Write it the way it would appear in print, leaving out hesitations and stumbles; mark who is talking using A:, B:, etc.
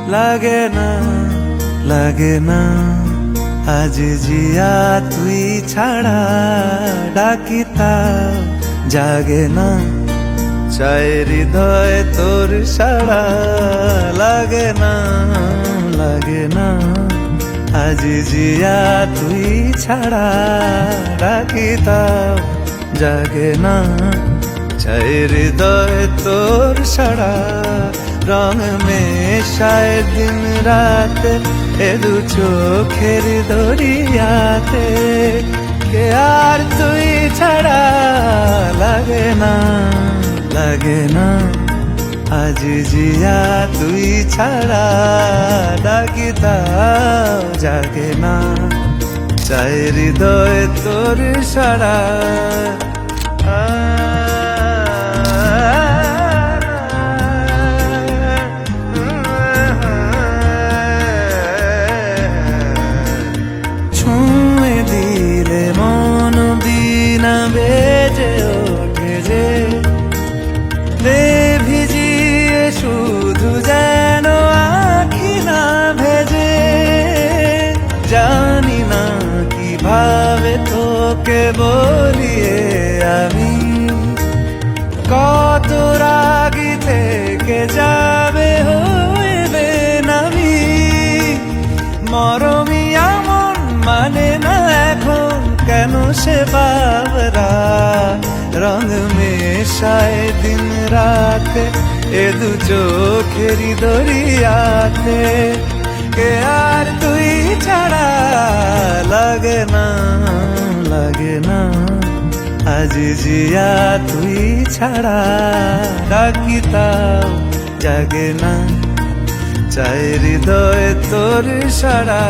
A: লাগে না লাগে না আজ জিয়া তুই ছাড়া ডাকিতাম জাগে না চাই হৃদয় তোর সাড়া লাগে না লাগে না আজ জিয়া তুই ছাড়া ডাকিতাম জাগে না চাই হৃদয় তোর সাড়া রং মেশায় দিন রাত এ দু চোখের দরিয়াতে কে আর তুই ছাড়া লাগে না লাগে না আজ জিয়া তুই ছাড়া ডাকিতাম জাগে না চাই হৃদয় তোর সাড়া ছুঁয়ে দিলে মন দিনা বেজে ওঠে যে রে ভিজিয়ে শুধু যেন আখি না ভেজে জানি না কিভাবে তোকে বলিয়ে আমি কত রাগি থেকে যাবে হইবে নামি মরমি আমন মানে না এখন কেন সে বাবরা রং মেশায় দিন রাত এ দু চোখেরি দরিয়াতে কে আর তুই ছাড়া লাগে না লাগে না আজ জিয়া তুই ছাড়া ডাকিতাম জাগে না চাই হৃদয় তোর সাড়া